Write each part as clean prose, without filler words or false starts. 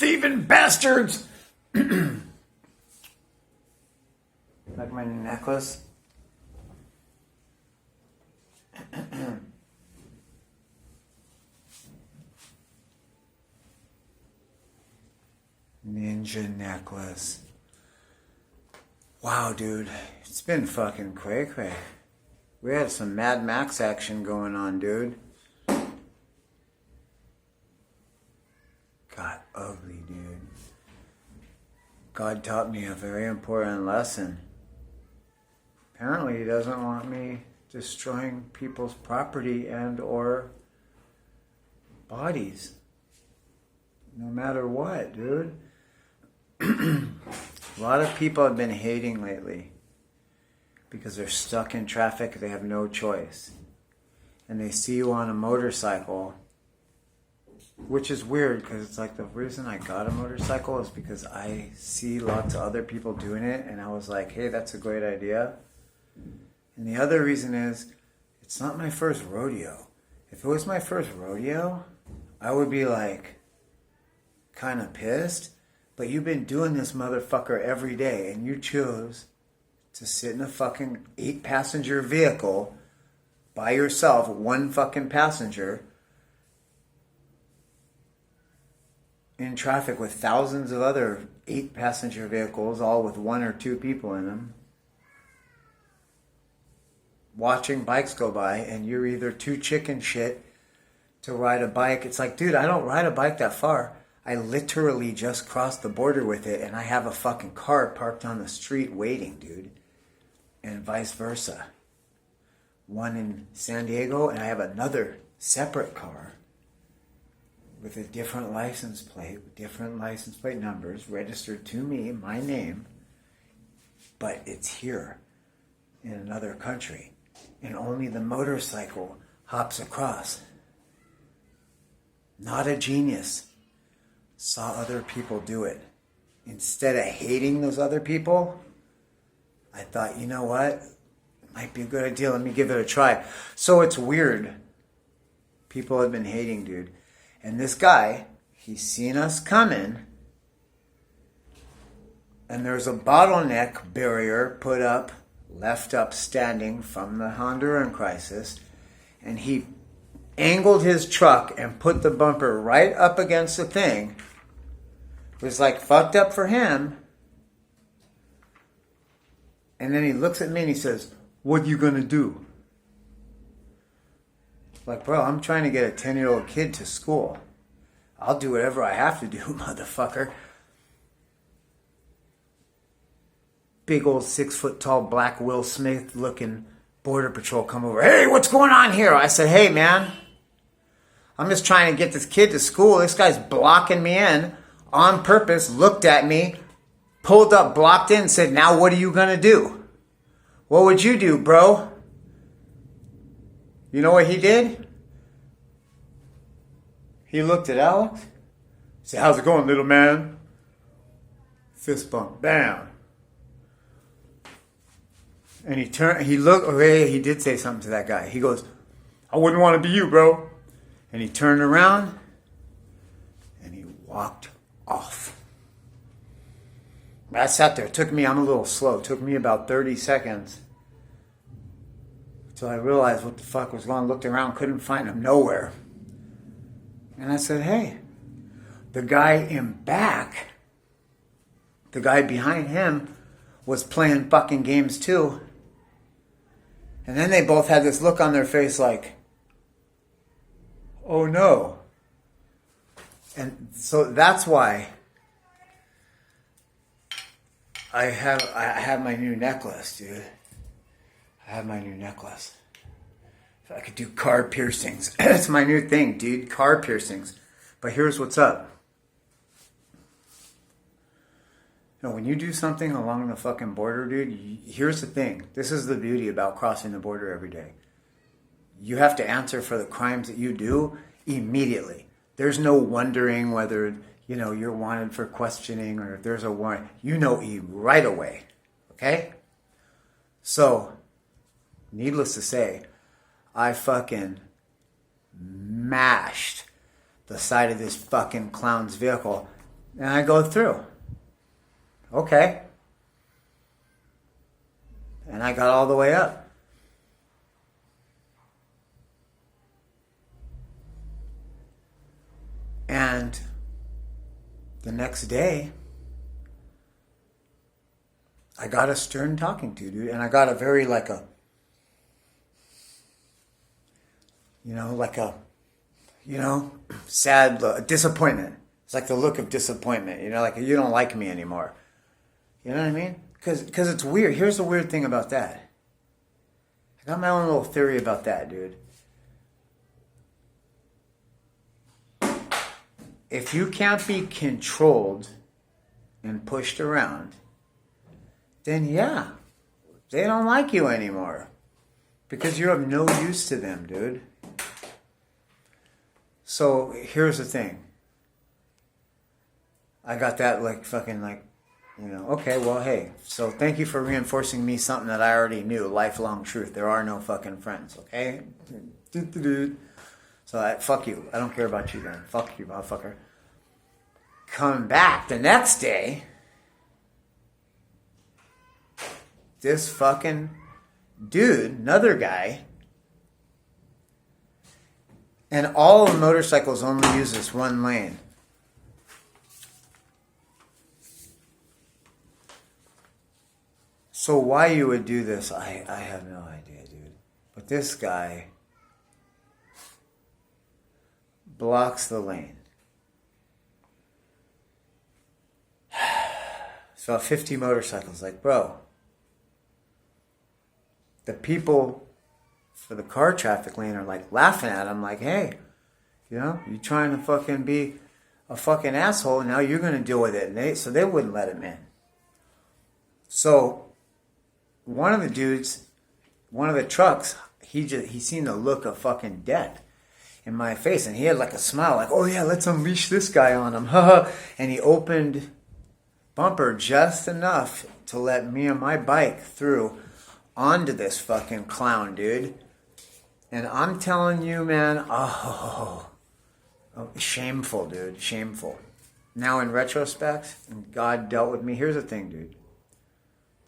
thieving bastards! Like my new necklace. Ninja necklace. Wow, dude. It's been fucking cray. We had some MadMax action going on, dude. Got ugly, dude. God taught me a very important lesson. Apparently he doesn't want me destroying people's property and or bodies. No matter what, dude. A lot of people have been hating lately because they're stuck in traffic. They have no choice. And they see you on a motorcycle, which is weird because it's like the reason I got a motorcycle is because I see lots of other people doing it and I was like, hey, that's a great idea. And the other reason is it's not my first rodeo. If it was my first rodeo, I would be like kind of pissed. But you've been doing this motherfucker every day and you chose to sit in a fucking 8-passenger vehicle by yourself, one fucking passenger, in traffic with thousands of other 8-passenger vehicles, all with 1 or 2 people in them, watching bikes go by, and you're either too chicken shit to ride a bike. It's like, dude, I don't ride a bike that far. I literally just crossed the border with it, and I have a fucking car parked on the street waiting, dude. And vice versa. One in San Diego, and I have another separate car with a different license plate, different license plate numbers, registered to me, my name, but it's here in another country. And only the motorcycle hops across. Not a genius. Saw other people do it. Instead of hating those other people, I thought, you know what? It might be a good idea. Let me give it a try. So it's weird. People have been hating, dude. And this guy, he's seen us coming. And there's a bottleneck barrier put up, left up standing from the Honduran crisis. And he angled his truck and put the bumper right up against the thing. It was like fucked up for him. And then he looks at me and he says, what you gonna do? Like, bro, I'm trying to get a 10-year-old kid to school. I'll do whatever I have to do, motherfucker. Big old 6-foot-tall black Will Smith looking Border Patrol come over. Hey, what's going on here? I said, hey, man, I'm just trying to get this kid to school. This guy's blocking me in on purpose, looked at me, pulled up, blocked in, said, now what are you going to do? What would you do, bro? You know what he did? He looked at Alex, said, how's it going, little man? Fist bump, bam. And he turned, he looked, okay, he did say something to that guy. He goes, I wouldn't want to be you, bro. And he turned around and he walked off. I sat there. It took me, I'm a little slow. It took me about 30 seconds until I realized what the fuck was wrong. Looked around, couldn't find him nowhere. And I said, hey, the guy in back, the guy behind him was playing fucking games too. And then they both had this look on their face like, oh no. And so that's why I have my new necklace, dude. I have my new necklace. If I could do car piercings. It's my new thing, dude. Car piercings. But here's what's up. You know, when you do something along the fucking border, dude, here's the thing. This is the beauty about crossing the border every day. You have to answer for the crimes that you do immediately. There's no wondering whether, you know, you're wanted for questioning or if there's a warrant. You know right away. Okay? So, needless to say, I fucking mashed the side of this fucking clown's vehicle. And I go through. Okay. And I got all the way up. And the next day, I got a stern talking to, dude. And I got a very sad disappointment. It's like the look of disappointment, like you don't like me anymore. You know what I mean? Because it's weird. Here's the weird thing about that. I got my own little theory about that, dude. If you can't be controlled and pushed around, then yeah, they don't like you anymore. Because you're of no use to them, dude. So here's the thing. I got that okay, well, hey, so thank you for reinforcing me something that I already knew, lifelong truth. There are no fucking friends, okay? So fuck you. I don't care about you then. Fuck you, motherfucker. Come back the next day. This fucking dude, another guy, and all motorcycles only use this one lane. So why you would do this, I have no idea, dude. But this guy blocks the lane. So 50 motorcycles, bro. The people for the car traffic lane are laughing at him hey, you trying to fucking be a fucking asshole, and now you're going to deal with it. And so they wouldn't let him in. So one of the dudes, one of the trucks, he seen the look of fucking death in my face, and he had a smile, oh yeah, let's unleash this guy on him, and he opened bumper just enough to let me and my bike through onto this fucking clown, dude. And I'm telling you, man, shameful, dude, shameful. Now in retrospect, and God dealt with me, here's the thing, dude.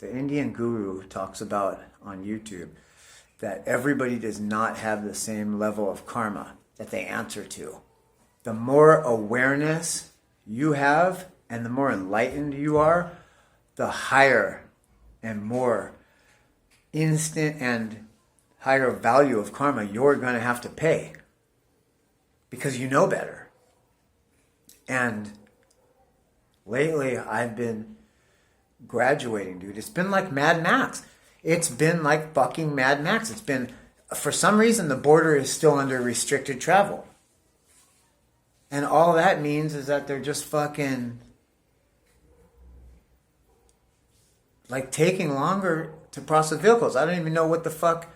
The Indian guru talks about on YouTube that everybody does not have the same level of karma that they answer to. The more awareness you have and the more enlightened you are, the higher and more instant and higher value of karma you're going to have to pay. Because you know better. And lately I've been graduating, dude. It's been like MadMax. It's been like fucking MadMax. It's been, for some reason, the border is still under restricted travel. And all that means is that they're just fucking taking longer to process vehicles. I don't even know what the fuck.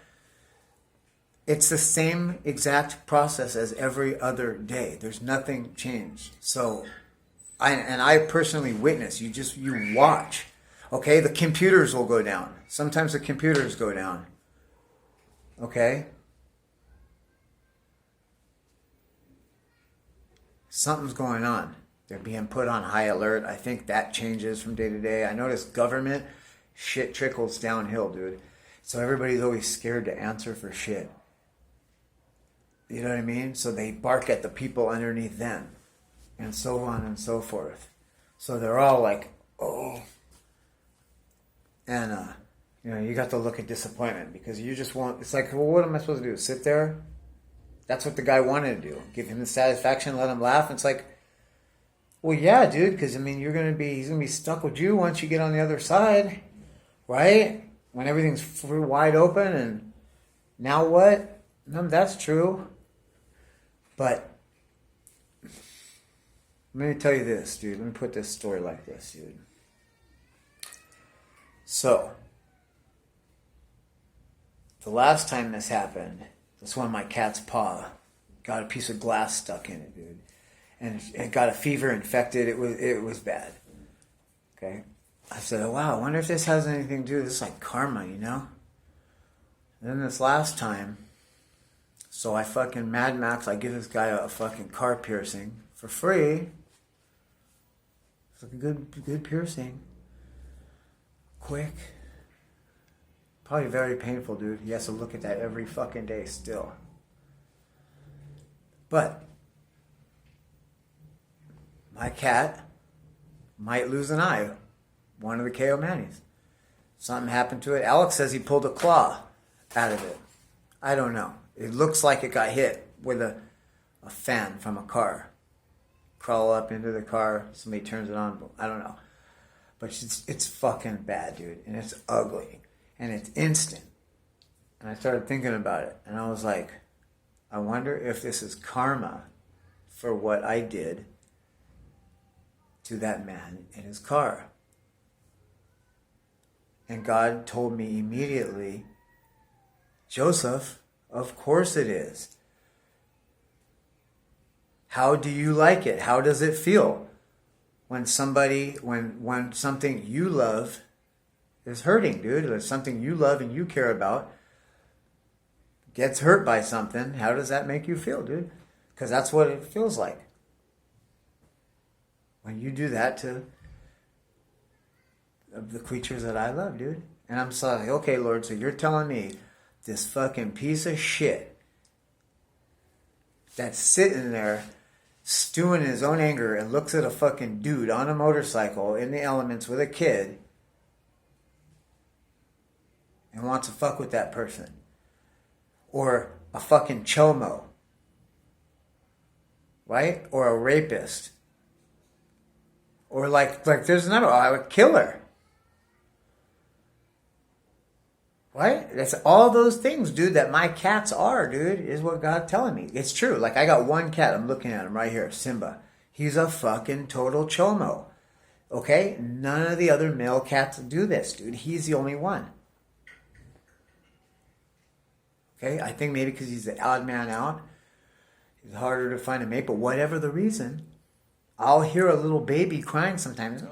It's the same exact process as every other day. There's nothing changed. So, I personally witness. You watch. Okay, the computers will go down. Sometimes the computers go down. Okay? Something's going on. They're being put on high alert. I think that changes from day to day. I notice government shit trickles downhill, dude. So everybody's always scared to answer for shit. You know what I mean? So they bark at the people underneath them. And so on and so forth. So they're all oh. And, you got the look of disappointment because you just want, it's well, what am I supposed to do? Sit there? That's what the guy wanted to do. Give him the satisfaction, let him laugh. It's well, yeah, dude, because, he's going to be stuck with you once you get on the other side, right? When everything's wide open and now what? No, that's true. But let me tell you this, dude. Let me put this story like this, dude. So, the last time this happened, that's when my cat's paw got a piece of glass stuck in it, dude. And it got a fever, infected. It was bad. Okay? I said, oh, wow, I wonder if this has anything to do with this. It's like karma, And then this last time, so I fucking MadMax, I give this guy a fucking car piercing for free. It's like a good piercing. Quick. Probably very painful, dude. He has to look at that every fucking day still. But my cat might lose an eye. One of the Choe-moeCats. Something happened to it. Alex says he pulled a claw out of it. I don't know. It looks like it got hit with a fan from a car. Crawl up into the car. Somebody turns it on. I don't know. But it's fucking bad, dude. And it's ugly. And it's instant. And I started thinking about it. And I was like, I wonder if this is karma for what I did to that man in his car. And God told me immediately, Joseph, of course it is. How do you like it? How does it feel when when something you love is hurting, dude? Or something you love and you care about gets hurt by something. How does that make you feel, dude? Because that's what it feels like when you do that to the creatures that I love, dude. And I'm like, okay, Lord, so you're telling me this fucking piece of shit that's sitting there stewing in his own anger and looks at a fucking dude on a motorcycle in the elements with a kid and wants to fuck with that person. Or a fucking chomo. Right? Or a rapist. Or like there's another, a killer. Right? That's all those things, dude, that my cats are, dude, is what God's telling me. It's true. Like, I got one cat. I'm looking at him right here, Simba. He's a fucking total chomo. Okay? None of the other male cats do this, dude. He's the only one. Okay? I think maybe because he's the odd man out. It's harder to find a mate. But whatever the reason, I'll hear a little baby crying sometimes.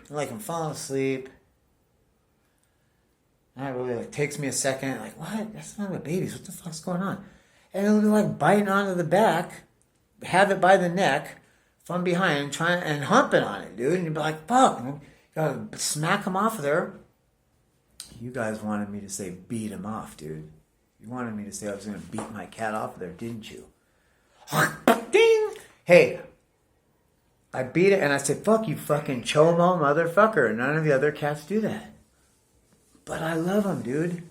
Like I'm falling asleep. It takes me a second, like, what? That's not a baby's. What the fuck's going on? And it'll be like biting onto the back, have it by the neck from behind, trying and humping on it, dude. And you'd be like, fuck. And you gotta smack him off there. You guys wanted me to say beat him off, dude. You wanted me to say I was gonna beat my cat off there, didn't you? Ding! Hey, I beat it and I said, fuck you fucking chomo motherfucker. None of the other cats do that. But I love him, dude.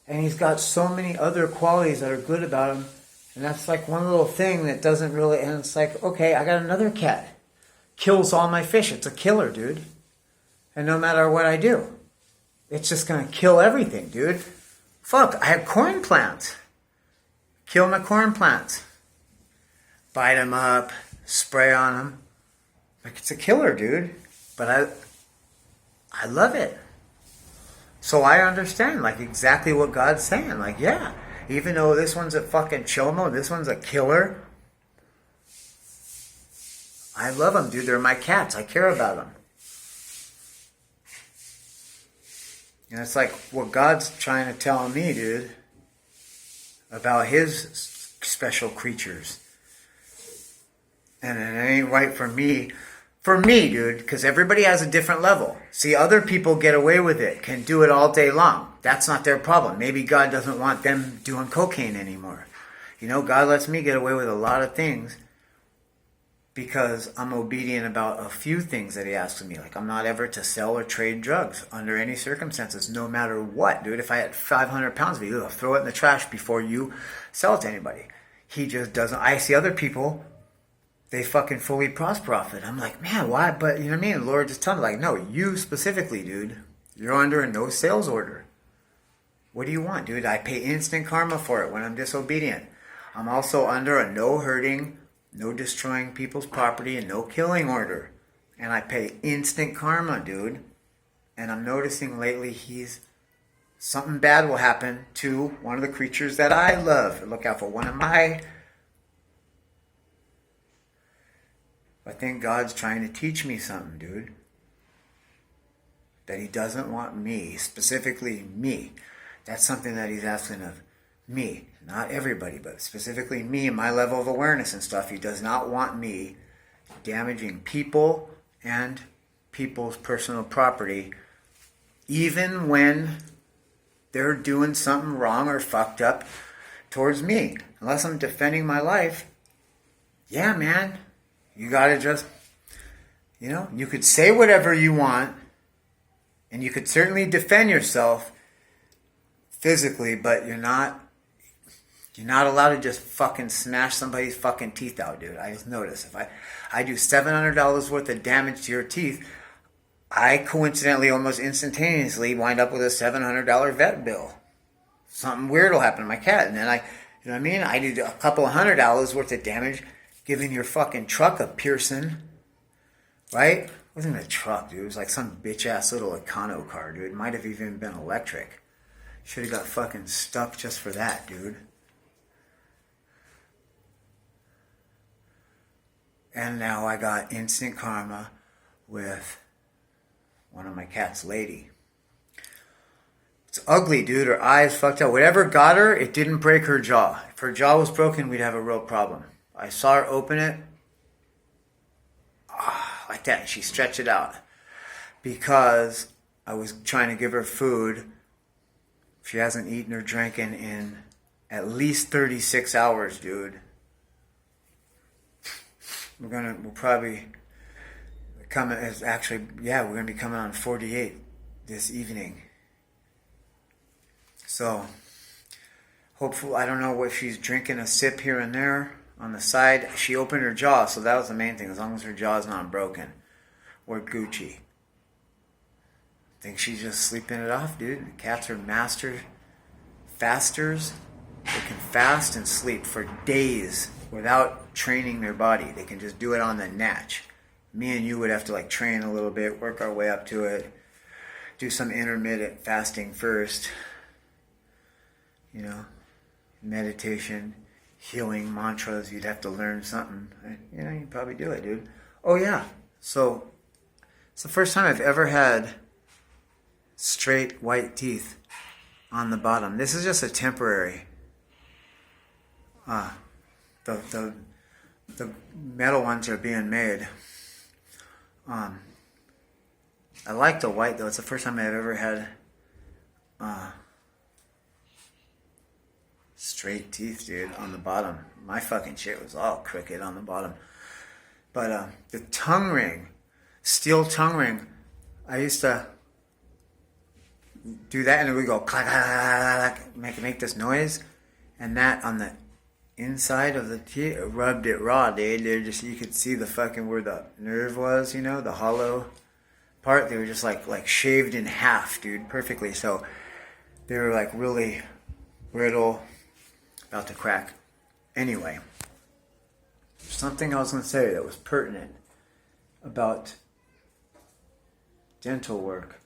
And he's got so many other qualities that are good about him. And that's like one little thing that doesn't really... And it's like, okay, I got another cat. Kills all my fish. It's a killer, dude. And no matter what I do, it's just going to kill everything, dude. Fuck, I have corn plants. Kill my corn plants. Bite them up. Spray on them. Like, it's a killer, dude. But I love it. So I understand, like, exactly what God's saying. Like, yeah, even though this one's a fucking chomo, this one's a killer, I love them, dude. They're my cats. I care about them. And it's like what God's trying to tell me, dude, about his special creatures. And it ain't right for me, dude, because everybody has a different level. See, other people get away with it, can do it all day long. That's not their problem. Maybe God doesn't want them doing cocaine anymore. You know, God lets me get away with a lot of things because I'm obedient about a few things that he asks of me. Like, I'm not ever to sell or trade drugs under any circumstances, no matter what, dude. If I had 500 pounds of it, I'll throw it in the trash before you sell it to anybody. He just doesn't. I see other people, they fucking fully prosper off it. I'm like, man, why? But you know what I mean? The Lord just told me, like, no, you specifically, dude, you're under a no sales order. What do you want, dude? I pay instant karma for it when I'm disobedient. I'm also under a no hurting, no destroying people's property, and no killing order. And I pay instant karma, dude. And I'm noticing lately something bad will happen to one of the creatures that I love. Look out for one of my... I think God's trying to teach me something, dude. That he doesn't want me, specifically me. That's something that he's asking of me. Not everybody, but specifically me and my level of awareness and stuff. He does not want me damaging people and people's personal property, even when they're doing something wrong or fucked up towards me. Unless I'm defending my life, yeah, man, you gotta just, you could say whatever you want, and you could certainly defend yourself physically, but you're not allowed to just fucking smash somebody's fucking teeth out, dude. I just noticed if I do $700 worth of damage to your teeth, I coincidentally almost instantaneously wind up with a $700 vet bill. Something weird will happen to my cat, and then you know what I mean? I do a couple of $100 worth of damage giving your fucking truck a piercing, right? It wasn't a truck, dude. It was like some bitch-ass little Econo car, dude. It might have even been electric. Should have got fucking stuck just for that, dude. And now I got instant karma with one of my cat's lady. It's ugly, dude. Her eyes fucked up. Whatever got her, it didn't break her jaw. If her jaw was broken, we'd have a real problem. I saw her open it. Like that. And she stretched it out. Because I was trying to give her food. She hasn't eaten or drinking in at least 36 hours, dude. We'll probably come, we're gonna be coming on 48 this evening. So, hopefully, I don't know if she's drinking a sip here and there on the side. She opened her jaw, so that was the main thing. As long as her jaw's not broken, we're Gucci. I think she's just sleeping it off, dude. The cats are master fasters. They can fast and sleep for days without training their body. They can just do it on the natch. Me and you would have to train a little bit, work our way up to it, do some intermittent fasting first, meditation, healing mantras. You'd have to learn something. You'd probably do it, dude. Oh yeah, so it's the first time I've ever had straight white teeth on the bottom. This is just a temporary. The metal ones are being made. I like the white though. It's the first time I've ever had straight teeth, dude, on the bottom. My fucking shit was all crooked on the bottom. But the tongue ring, steel tongue ring, I used to do that and it would go clack, clack, clack, make this noise, and that on the inside of the teeth, rubbed it raw, dude. You could see the fucking where the nerve was, the hollow part. They were just like shaved in half, dude, perfectly. So they were really brittle, about to crack. Anyway, something I was going to say that was pertinent about dental work.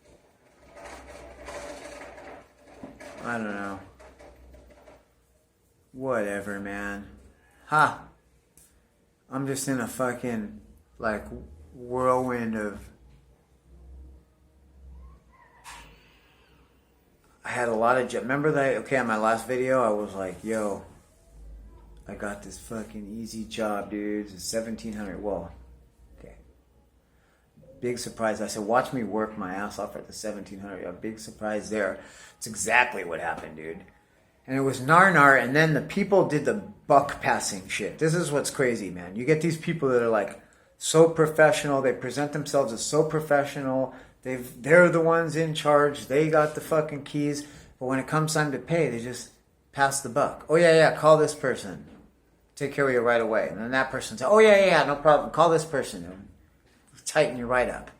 I don't know. Whatever, man. I'm just in a fucking whirlwind of. I had a lot of. Remember that? On my last video, I was like, "Yo, I got this fucking easy job, dude. It's $1,700. Well, okay. Big surprise. I said, watch me work my ass off at the $1,700. A big surprise there. It's exactly what happened, dude. And it was nar, and then the people did the buck passing shit. This is what's crazy, man. You get these people that are so professional. They present themselves as so professional. They're the ones in charge. They got the fucking keys. But when it comes time to pay, they just pass the buck. Oh, yeah, call this person. Take care of you right away. And then that person says, oh, yeah, no problem. Call this person. And tighten you right up.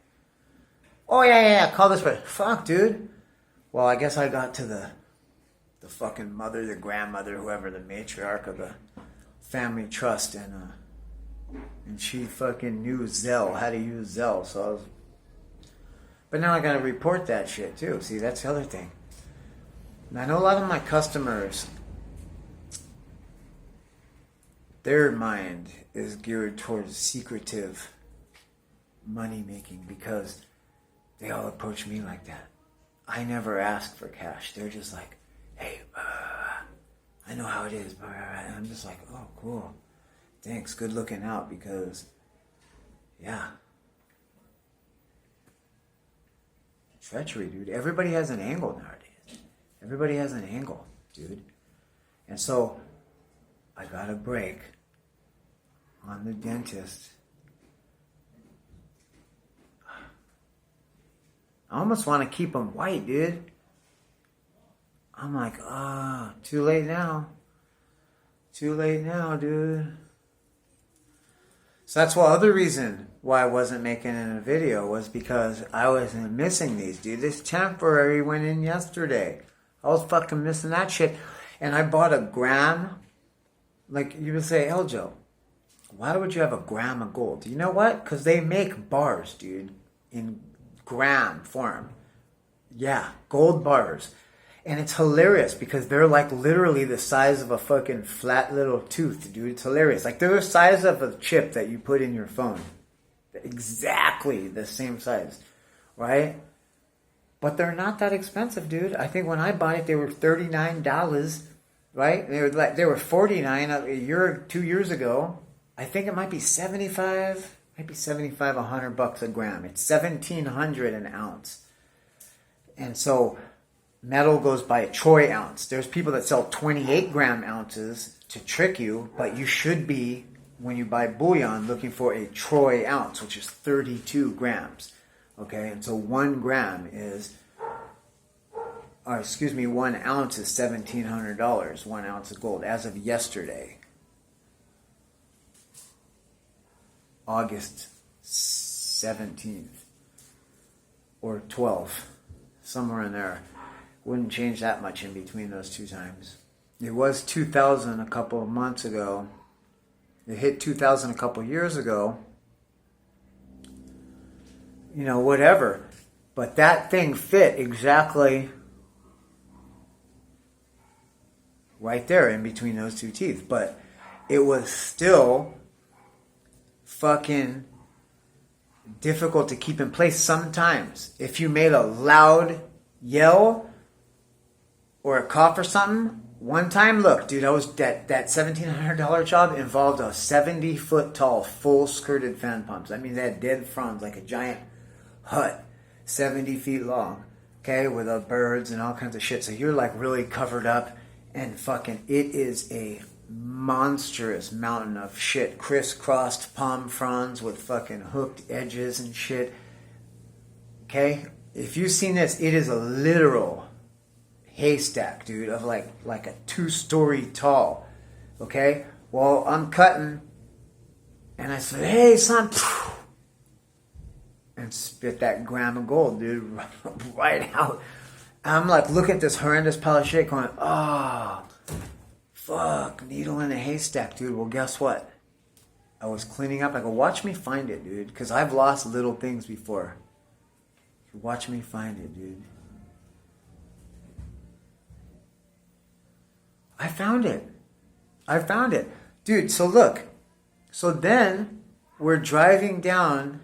Oh, yeah, call this person. Fuck, dude. Well, I guess I got to the fucking mother, the grandmother, whoever, the matriarch of the family trust, and she fucking knew Zelle, how to use Zelle, so but now I gotta report that shit too. See, that's the other thing. And I know a lot of my customers, their mind is geared towards secretive money making because they all approach me like that. I never ask for cash. They're just like, hey, I know how it is. And I'm just like, oh, cool. Thanks. Good looking out, because Yeah. Treachery, dude. Everybody has an angle nowadays. Everybody has an angle, dude. And so, I got a break on the dentist. I almost want to keep them white, dude. I'm like, too late now. Too late now, dude. So that's one other reason why I wasn't making a video, was because I was missing these, dude. This temporary went in yesterday. I was fucking missing that shit. And I bought a gram. Like, you would say, Eljo, why would you have a gram of gold? You know what? Because they make bars, dude, in gram form. Yeah, gold bars. And it's hilarious because they're like literally the size of a fucking flat little tooth, dude. It's hilarious. Like they're the size of a chip that you put in your phone. Exactly the same size, right? But they're not that expensive, dude. I think when I bought it, they were $39, right? They were $49 a year, 2 years ago. I think it might be $75, $100 a gram. It's $1,700 an ounce. And so metal goes by a troy ounce. There's people that sell 28 gram ounces to trick you, but you should be, when you buy bullion, looking for a troy ounce, which is 32 grams. Okay, and so 1 gram is, 1 ounce is $1,700, 1 ounce of gold, as of yesterday, August 17th, or 12th, somewhere in there. Wouldn't change that much in between those two times. It was 2,000 a couple of months ago. It hit 2,000 a couple of years ago. You know, whatever. But that thing fit exactly right there in between those two teeth. But it was still fucking difficult to keep in place sometimes. If you made a loud yell or a cough or something, one time, look, dude, that $1,700 job involved a 70-foot tall, full skirted fan pumps. That means they had dead fronds like a giant hut, 70 feet long, okay, with birds and all kinds of shit. So you're like really covered up, and fucking, it is a monstrous mountain of shit, crisscrossed palm fronds with fucking hooked edges and shit. Okay, if you've seen this, it is a literal haystack, dude, of like a 2-story tall. Okay, well, I'm cutting, and I said, "Hey, son," and spit that gram of gold, dude, right out. And I'm like, look at this horrendous pile of shit, going, oh, fuck, needle in a haystack, dude. Well, guess what? I was cleaning up. I go, watch me find it, dude, because I've lost little things before. Watch me find it, dude. I found it. Dude, so look. So then we're driving down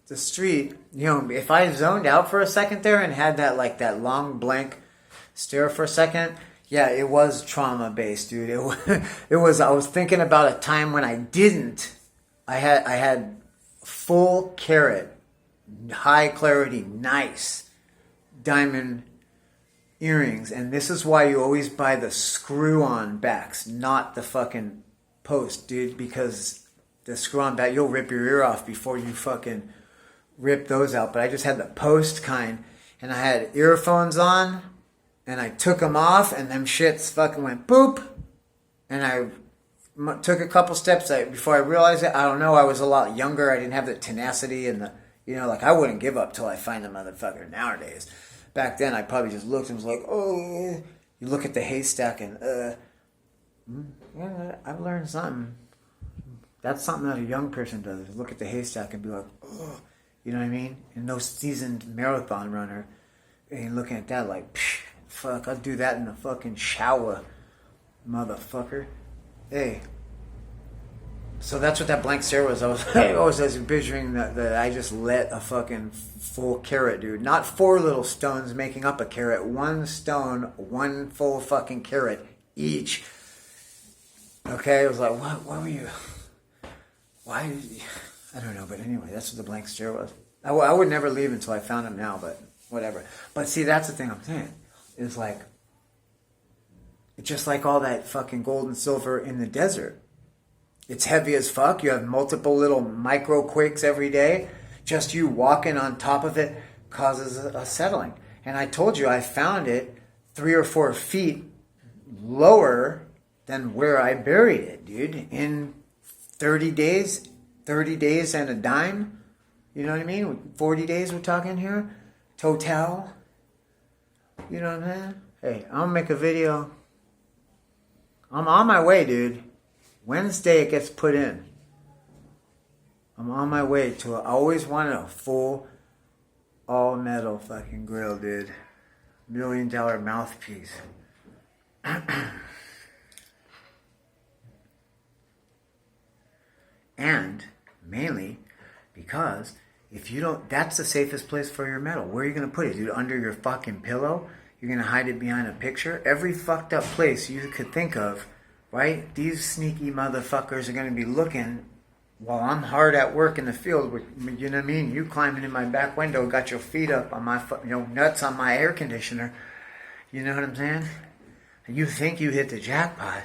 the street. You know, if I zoned out for a second there and had that long blank stare for a second, yeah, it was trauma based, dude. It was I was thinking about a time when I didn't. I had full carat, high clarity, nice diamond earrings, and this is why you always buy the screw-on backs, not the fucking post, dude, because the screw-on back, you'll rip your ear off before you fucking rip those out. But I just had the post kind, and I had earphones on, and I took them off, and them shits fucking went boop, and I took a couple steps before I realized it. I don't know, I was a lot younger, I didn't have the tenacity and the, you know, like I wouldn't give up till I find the motherfucker nowadays. Back then, I probably just looked and was like, oh, you look at the haystack and, yeah, I've learned something. That's something that a young person does, is look at the haystack and be like, oh, you know what I mean? And no seasoned marathon runner ain't looking at that like, psh, fuck, I'll do that in the fucking shower, motherfucker. Hey. So that's what that blank stare was. I was envisioning that I just let a fucking full carat, dude. Not 4 little stones making up a carat. 1 stone, 1 full fucking carat each. Okay, I was like, what were you? Why? I don't know, but anyway, that's what the blank stare was. I would never leave until I found him now, but whatever. But see, that's the thing I'm saying. Is like, it's just like all that fucking gold and silver in the desert. It's heavy as fuck. You have multiple little micro quakes every day. Just you walking on top of it causes a settling. And I told you I found it 3 or 4 feet lower than where I buried it, dude. In 30 days and a dime. You know what I mean? 40 days we're talking here. Total. You know what I'm saying? Hey, I'm going to make a video. I'm on my way, dude. Wednesday it gets put in. I'm on my way to I always wanted a full all metal fucking grill, dude. $1 million mouthpiece. And mainly because if you don't, that's the safest place for your metal. Where are you going to put it, dude? Under your fucking pillow? You're going to hide it behind a picture? Every fucked up place you could think of, right? These sneaky motherfuckers are going to be looking while I'm hard at work in the field. You know what I mean? You climbing in my back window, got your feet up on my, nuts on my air conditioner. You know what I'm saying? You think you hit the jackpot,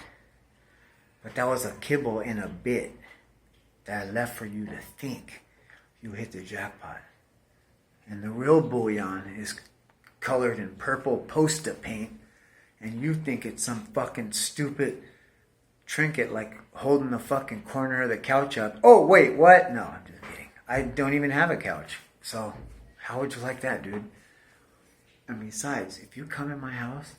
but that was a kibble in a bit that I left for you to think you hit the jackpot. And the real bullion is colored in purple Post-it paint, and you think it's some fucking stupid trinket like holding the fucking corner of the couch up. Oh, wait, what? No, I'm just kidding. I don't even have a couch. So how would you like that, dude? And besides, if you come in my house,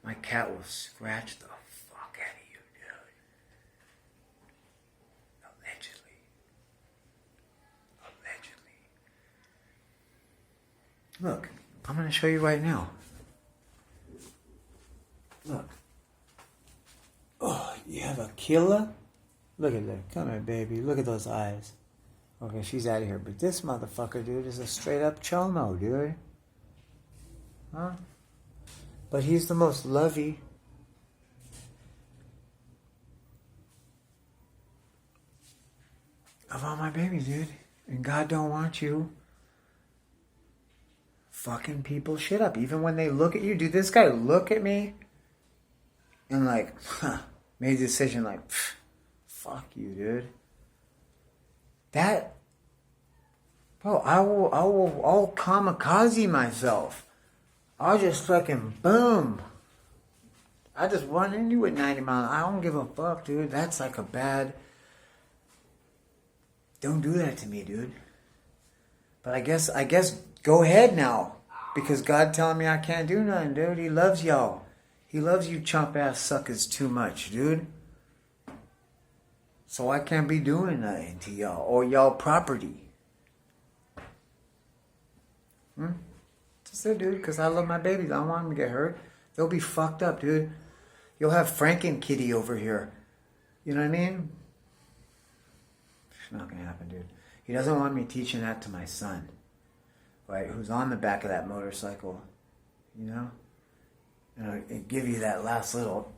my cat will scratch the fuck out of you, dude. Allegedly. Look, I'm going to show you right now. Look. Oh, you have a killer? Look at that. Come here, baby. Look at those eyes. Okay, she's out of here. But this motherfucker, dude, is a straight up chomo, dude. Huh? But he's the most lovey. Of all my babies, dude. And God don't want you fucking people shit up. Even when they look at you. Dude, this guy look at me and like, made a decision like, fuck you, dude. That, bro, I'll kamikaze myself. I'll just fucking boom. I just run into you at 90 miles. I don't give a fuck, dude. That's like a bad, don't do that to me, dude. But I guess go ahead now. Because God telling me I can't do nothing, dude. He loves y'all. He loves you chump ass suckers too much, dude. So I can't be doing nothing to y'all or y'all property. Just it, dude, because I love my babies. I don't want them to get hurt. They'll be fucked up, dude. You'll have Franken Kitty over here. You know what I mean? It's not going to happen, dude. He doesn't want me teaching that to my son, right, who's on the back of that motorcycle, you know? And give you that last little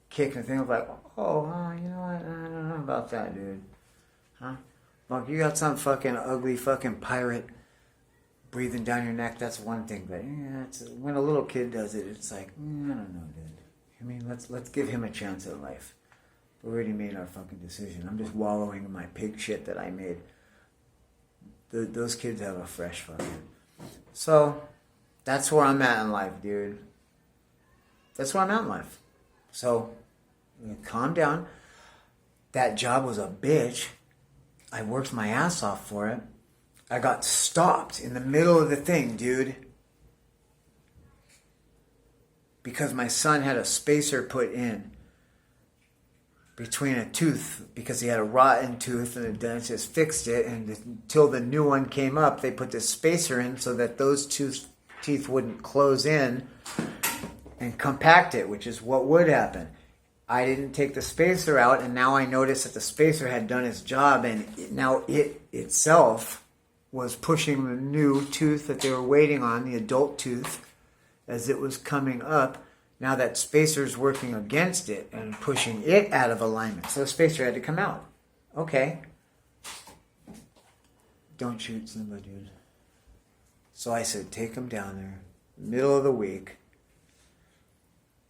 kick and thing of like, oh, you know what? I don't know about that, dude. Huh? Look, you got some fucking ugly fucking pirate breathing down your neck. That's one thing, but when a little kid does it, it's like, I don't know, dude. I mean, let's give him a chance at life. We already made our fucking decision. I'm just wallowing in my pig shit that I made. Those kids have a fresh fucking. So that's where I'm at in life, dude. That's where I'm at in life. So, calm down. That job was a bitch. I worked my ass off for it. I got stopped in the middle of the thing, dude. Because my son had a spacer put in between a tooth. Because he had a rotten tooth and the dentist fixed it. And until the new one came up, they put this spacer in so that those teeth wouldn't close in and compact it, which is what would happen. I didn't take the spacer out, and now I noticed that the spacer had done its job, and now it itself was pushing the new tooth that they were waiting on, the adult tooth, as it was coming up. Now that spacer's working against it and pushing it out of alignment. So the spacer had to come out. Okay. don't shoot Simba, dude. So I said, take him down there, middle of the week,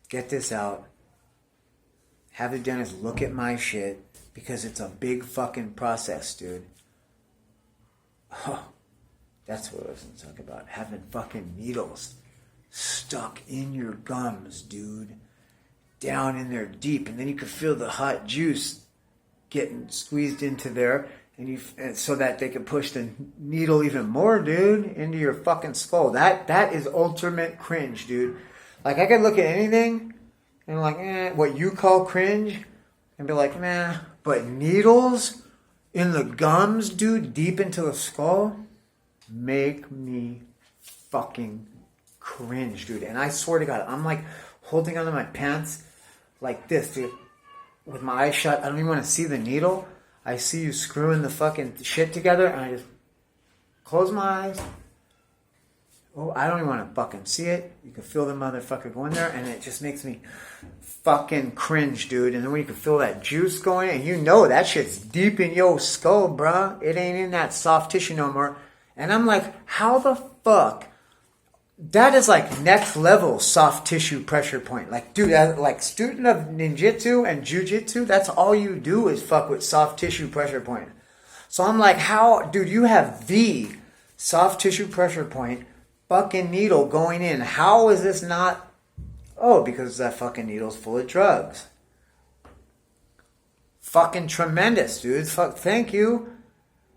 get this out, have the dentist look at my shit, because it's a big fucking process, dude. Oh, that's what I was going to talk about. Having fucking needles stuck in your gums, dude. Down in there deep. And then you could feel the hot juice getting squeezed into there. And so that they could push the needle even more, dude, into your fucking skull. That is ultimate cringe, dude. Like, I could look at anything and like, what you call cringe, and be like, nah. But needles in the gums, dude, deep into the skull, make me fucking cringe, dude. And I swear to God, I'm like holding onto my pants like this, dude, with my eyes shut. I don't even want to see the needle. I see you screwing the fucking shit together, and I just close my eyes. Oh, I don't even want to fucking see it. You can feel the motherfucker going there, and it just makes me fucking cringe, dude. And then when you can feel that juice going, and you know that shit's deep in your skull, bruh. It ain't in that soft tissue no more. And I'm like, how the fuck? That is like next level soft tissue pressure point. Like, dude, like student of ninjutsu and jujitsu, that's all you do is fuck with soft tissue pressure point. So I'm like, how, dude, you have the soft tissue pressure point fucking needle going in. How is this not? Oh, because that fucking needle's full of drugs. Fucking tremendous, dude. Fuck, thank you.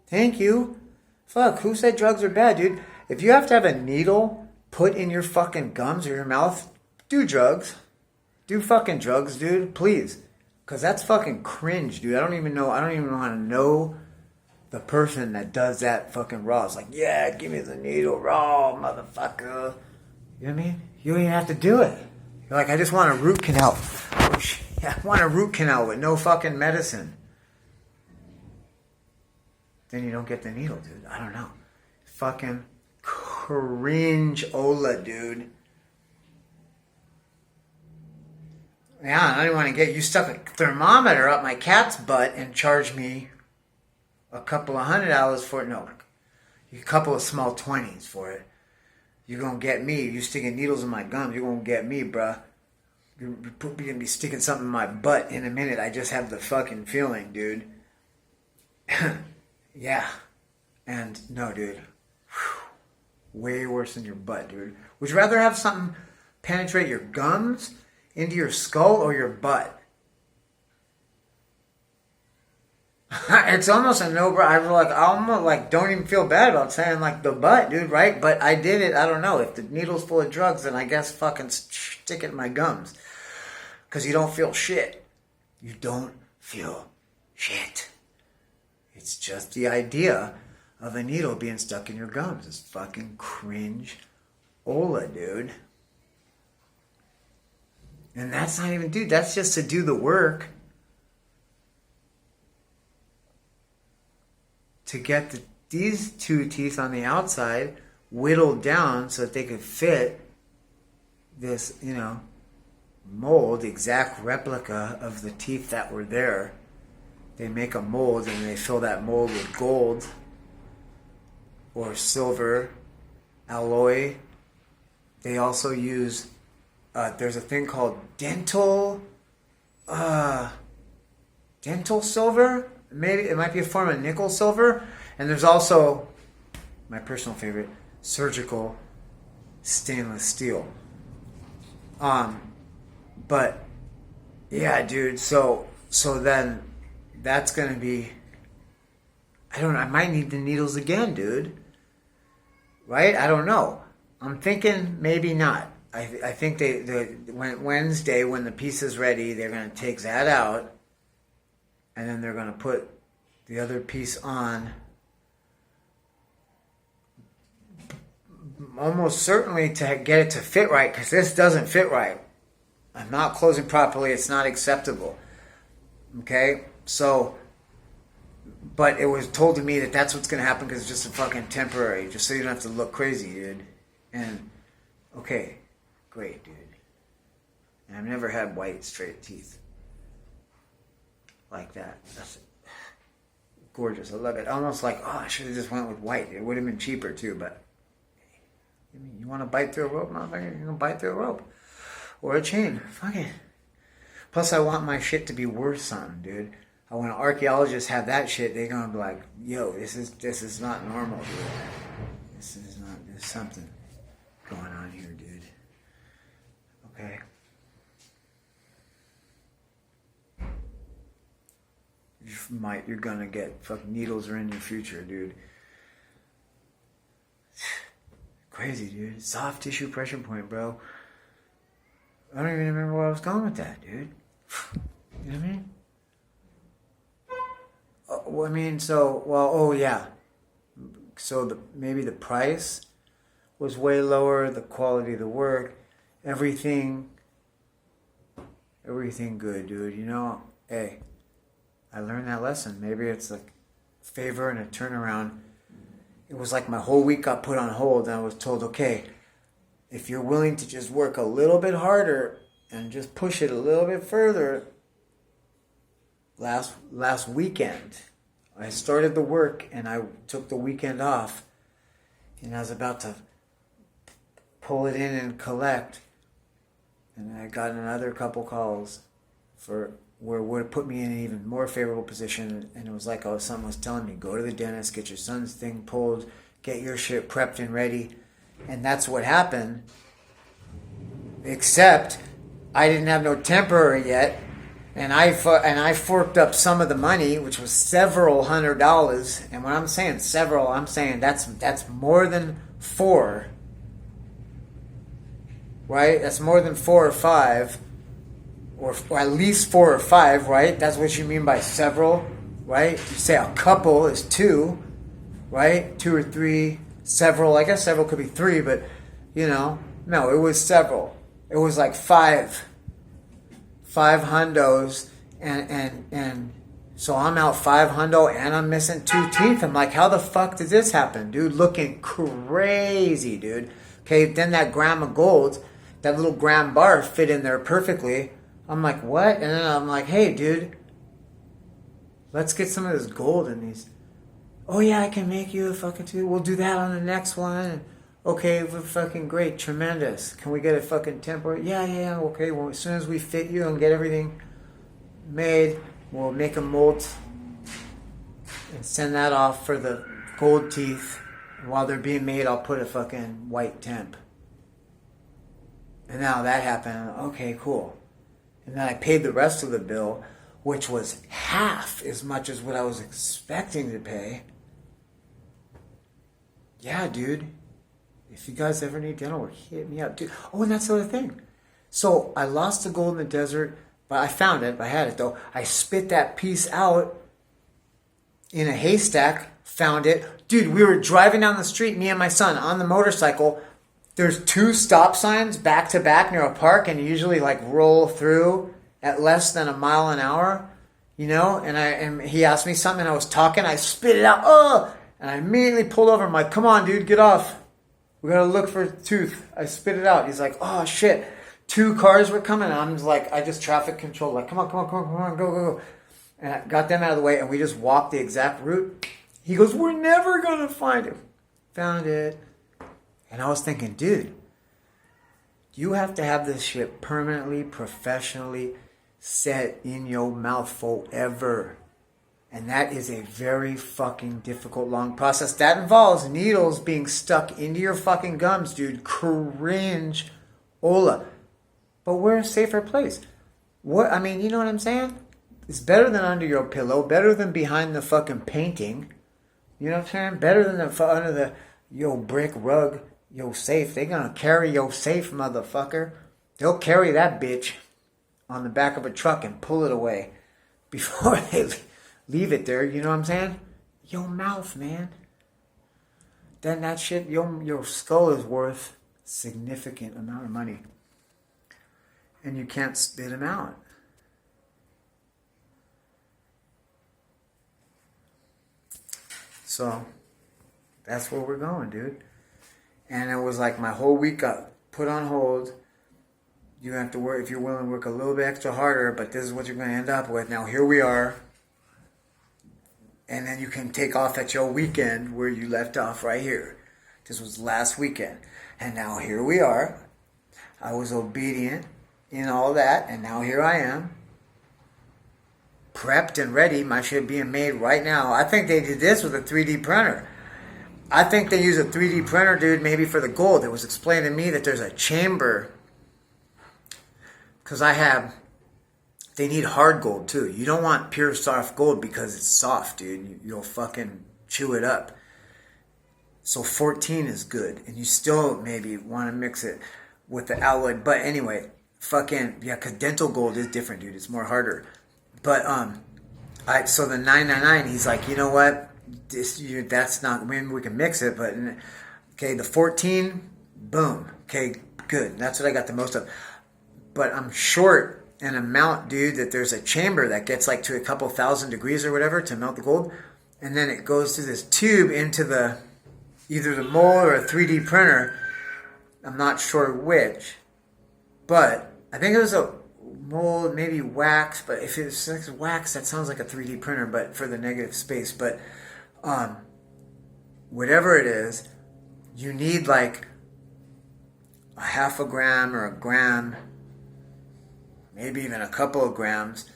Thank you. Fuck, who said drugs are bad, dude? If you have to have a needle put in your fucking gums or your mouth, do drugs. Do fucking drugs, dude. Please. Because that's fucking cringe, dude. I don't even want to know the person that does that fucking raw. It's like, yeah, give me the needle raw, motherfucker. You know what I mean? You don't even have to do it. You're like, I just want a root canal. Oh, shit. I want a root canal with no fucking medicine. Then you don't get the needle, dude. I don't know. Fucking cringe-ola, dude. Yeah, I don't even want to get you stuck a thermometer up my cat's butt and charge me a couple of $100 for it. No, a couple of small 20s for it. You're going to get me. You sticking needles in my gums, you're going to get me, bruh. You're going to be sticking something in my butt in a minute. I just have the fucking feeling, dude. Yeah. And no, dude. Whew. Way worse than your butt, dude. Would you rather have something penetrate your gums, into your skull, or your butt? It's almost a no-brainer. I almost don't even feel bad about saying like the butt, dude, right? But I did it. I don't know. If the needle's full of drugs, then I guess fucking stick it in my gums. Because you don't feel shit. You don't feel shit. It's just the idea of a needle being stuck in your gums. It's fucking cringe-ola, dude. And that's not even, dude, that's just to do the work to get these two teeth on the outside whittled down so that they could fit this, mold, exact replica of the teeth that were there. They make a mold and they fill that mold with gold or silver alloy. They also use, there's a thing called dental silver. Maybe it might be a form of nickel silver. And there's also, my personal favorite, surgical stainless steel. But yeah, dude, so then that's going to be, I might need the needles again, dude. Right? I don't know. I'm thinking maybe not. I think Wednesday, when the piece is ready, they're going to take that out. And then they're going to put the other piece on. Almost certainly to get it to fit right, because this doesn't fit right. I'm not closing properly. It's not acceptable. Okay? So, but it was told to me that that's what's going to happen because it's just a fucking temporary, just so you don't have to look crazy, dude. And, okay, great, dude. And I've never had white, straight teeth like that. That's gorgeous. I love it. Almost like, oh, I should have just went with white. It would have been cheaper too, but I mean, you want to bite through a rope, motherfucker? You're going to bite through a rope. Or a chain. Fuck it. Plus, I want my shit to be worth something, dude. When archaeologists have that shit, they're going to be like, yo, this is not normal, dude. There's something going on here, dude. Okay? You're gonna get fucking needles are in your future, dude. Crazy, dude. Soft tissue pressure point, bro. I don't even remember where I was going with that, dude. You know what I mean? Oh yeah. So maybe the price was way lower, the quality of the work, everything good, dude. You know, hey, I learned that lesson. Maybe it's like favor and a turnaround. It was like my whole week got put on hold, and I was told, okay, if you're willing to just work a little bit harder and just push it a little bit further. Last weekend, I started the work and I took the weekend off, and I was about to pull it in and collect, and I got another couple calls for where it would have put me in an even more favorable position. And it was like someone was telling me, go to the dentist, get your son's thing pulled, get your shit prepped and ready. And that's what happened, except I didn't have no temporary yet, and I forked up some of the money, which was several $100s. And when I'm saying several, I'm saying that's more than 4, right? That's more than 4 or 5, or at least 4 or 5, right? That's what you mean by several, right? You say a couple is 2, right? 2 or 3. Several, I guess several could be 3, but no, it was several. It was like 5 hundos, and so I'm out 5 hundo, and I'm missing 2 teeth. I'm like, how the fuck did this happen, dude? Looking crazy, dude. Okay, then that gram of gold, that little gram bar fit in there perfectly. I'm like, what? And then I'm like, hey, dude, let's get some of this gold in these. Oh yeah, I can make you a fucking tooth. We'll do that on the next one. Okay, we're fucking great, tremendous. Can we get a fucking temporary? Yeah. Okay, well, as soon as we fit you and get everything made, we'll make a mold and send that off for the gold teeth. And while they're being made, I'll put a fucking white temp. And now that happened. Okay, cool. And then I paid the rest of the bill, which was half as much as what I was expecting to pay. Yeah, dude. If you guys ever need dental work, hit me up, dude. Oh, and that's the other thing. So I lost the gold in the desert, but I found it. I had it, though. I spit that piece out in a haystack, found it. Dude, we were driving down the street, me and my son, on the motorcycle. There's 2 stop signs back to back near a park, and you usually like roll through at less than a mile an hour, and he asked me something, and I was talking, I spit it out, and I immediately pulled over. I'm like, come on, dude, get off. We gotta look for a tooth. I spit it out. He's like, oh, shit. 2 cars were coming. I'm just like, I just traffic controlled. Like, come on, go. And I got them out of the way, and we just walked the exact route. He goes, we're never gonna find it. Found it. And I was thinking, dude, you have to have this shit permanently, professionally set in your mouth forever. And that is a very fucking difficult, long process. That involves needles being stuck into your fucking gums, dude. Cringe. Ola. But we're a safer place. What? I mean, you know what I'm saying? It's better than under your pillow. Better than behind the fucking painting. You know what I'm saying? Better than under the, brick rug, safe. They gonna carry your safe, motherfucker. They'll carry that bitch on the back of a truck and pull it away before they leave it there, you know what I'm saying? Your mouth, man. Then that shit, your skull is worth a significant amount of money. And you can't spit them out. So, that's where we're going, dude. And it was like my whole week got put on hold. You have to work, if you're willing to work a little bit extra harder, but this is what you're going to end up with. Now, here we are. And then you can take off at your weekend where you left off right here. This was last weekend. And now here we are. I was obedient in all that. And now here I am. Prepped and ready. My shit being made right now. I think they did this with a 3D printer. I think they use a 3D printer, dude, maybe for the gold. It was explained to me that there's a chamber. Because they need hard gold too. You don't want pure soft gold because it's soft, dude. You'll fucking chew it up. So 14 is good. And you still maybe want to mix it with the alloy. But anyway, because dental gold is different, dude. It's more harder. But so the 999, he's like, you know what? That's not, maybe we can mix it. But okay, the 14, boom. Okay, good. That's what I got the most of. But I'm short an amount, dude, that there's a chamber that gets like to a couple thousand degrees or whatever to melt the gold. And then it goes through this tube into either the mold or a 3D printer. I'm not sure which. But I think it was a mold, maybe wax. But if it's like wax, that sounds like a 3D printer, but for the negative space. But whatever it is, you need like a half a gram or a gram, maybe even a couple of grams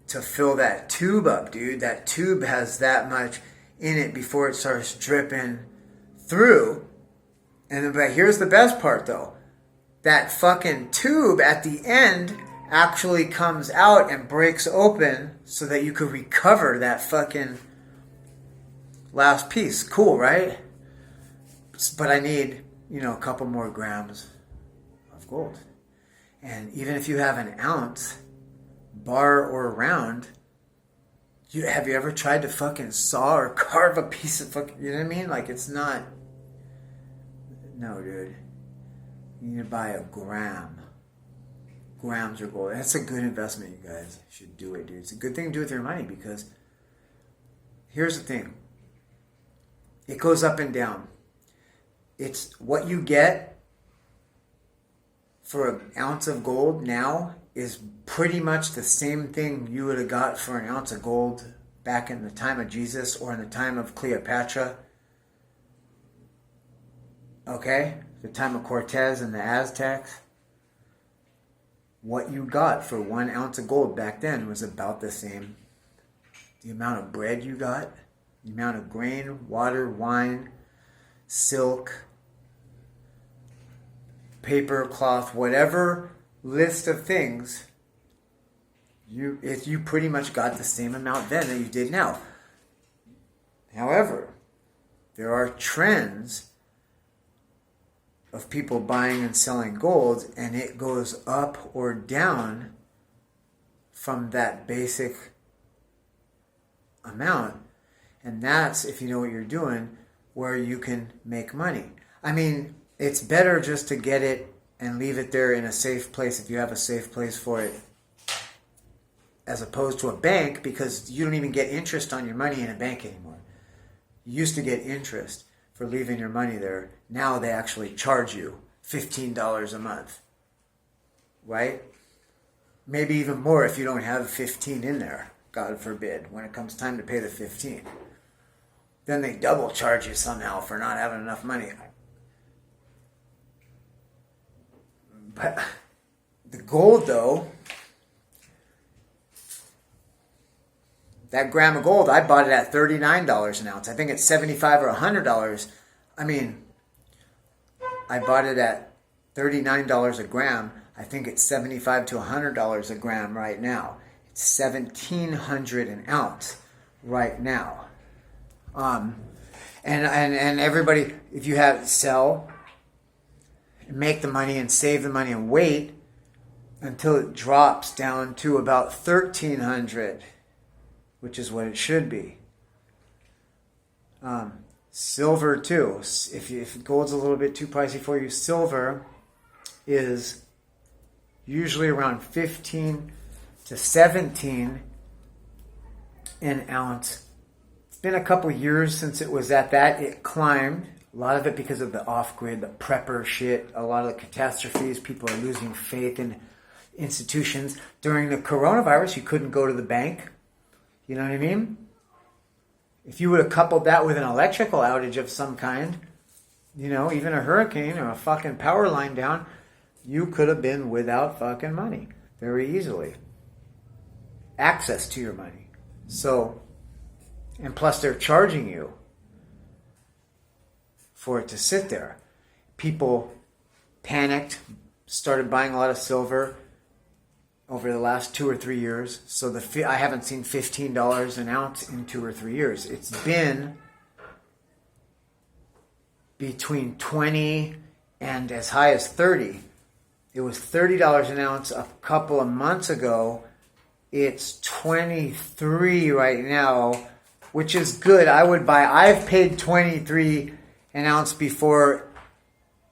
to fill that tube up, dude. That tube has that much in it before it starts dripping through. But here's the best part, though. That fucking tube at the end actually comes out and breaks open so that you could recover that fucking last piece. Cool, right? But I need, a couple more grams of gold. And even if you have an ounce, bar or round, have you ever tried to fucking saw or carve a piece of fucking, you know what I mean? Like, it's not, no, dude. You need to buy a gram. Grams are gold. That's a good investment, you guys. You should do it, dude. It's a good thing to do with your money because here's the thing. It goes up and down. It's what you get for an ounce of gold now is pretty much the same thing you would have got for an ounce of gold back in the time of Jesus or in the time of Cleopatra. Okay? The time of Cortez and the Aztecs. What you got for 1 ounce of gold back then was about the same. The amount of bread you got, the amount of grain, water, wine, silk, paper, cloth, whatever list of things, you pretty much got the same amount then that you did now. However, there are trends of people buying and selling gold, and it goes up or down from that basic amount. And that's, if you know what you're doing, where you can make money. I mean, it's better just to get it and leave it there in a safe place if you have a safe place for it, as opposed to a bank, because you don't even get interest on your money in a bank anymore. You used to get interest for leaving your money there. Now they actually charge you $15 a month, right? Maybe even more if you don't have 15 in there, God forbid, when it comes time to pay the 15. Then they double charge you somehow for not having enough money. But the gold, though, that gram of gold, I bought it at $39 an ounce. I think it's $75 or $100. I mean, I bought it at $39 a gram. I think it's $75 to $100 a gram right now. It's $1,700 an ounce right now. And everybody, if you have sell, make the money and save the money and wait until it drops down to about $1,300, which is what it should be. Silver too. If gold's a little bit too pricey for you, silver is usually around 15 to 17 an ounce. It's been a couple years since it was at that. It climbed. A lot of it because of the off-grid, the prepper shit, a lot of the catastrophes. People are losing faith in institutions. During the coronavirus, you couldn't go to the bank. You know what I mean? If you would have coupled that with an electrical outage of some kind, you know, even a hurricane or a fucking power line down, you could have been without fucking money very easily. Access to your money. So, and plus they're charging you for it to sit there. People panicked, started buying a lot of silver over the last 2 or 3 years. So I haven't seen $15 an ounce in 2 or 3 years. It's been between 20 and as high as 30. It was $30 an ounce a couple of months ago. It's 23 right now, which is good. I've paid 23 an ounce before,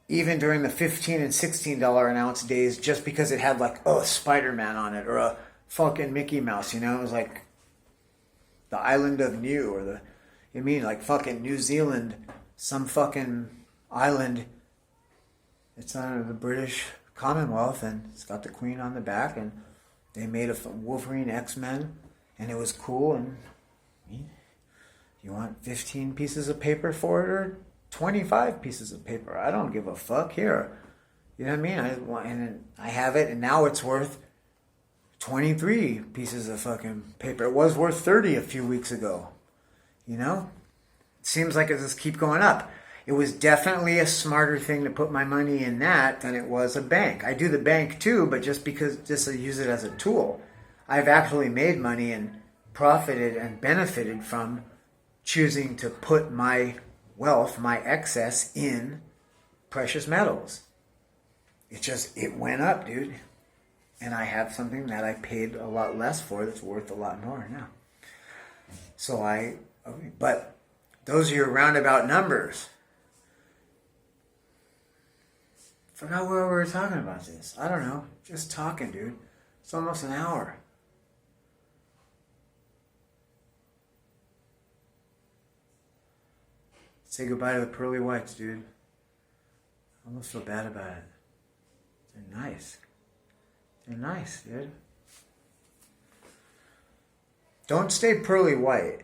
even during the $15 and $16 an ounce days, just because it had like, Spider-Man on it or a fucking Mickey Mouse, you know? It was like the island of New or like fucking New Zealand, some fucking island. It's under the British Commonwealth and it's got the Queen on the back and they made a Wolverine X-Men and it was cool. And you want 15 pieces of paper for it or 25 pieces of paper? I don't give a fuck. Here, you know what I mean? I have it, and now it's worth 23 pieces of fucking paper. It was worth 30 a few weeks ago. You know, it seems like it just keep going up. It was definitely a smarter thing to put my money in that than it was a bank. I do the bank too, but just to use it as a tool. I've actually made money and profited and benefited from choosing to put my wealth, my excess, in precious metals. It went up, dude. And I have something that I paid a lot less for that's worth a lot more now. But those are your roundabout numbers. Forgot where we were talking about this. I don't know. Just talking, dude. It's almost an hour. Say goodbye to the pearly whites, dude. I almost feel bad about it. They're nice. They're nice, dude. Don't stay pearly white.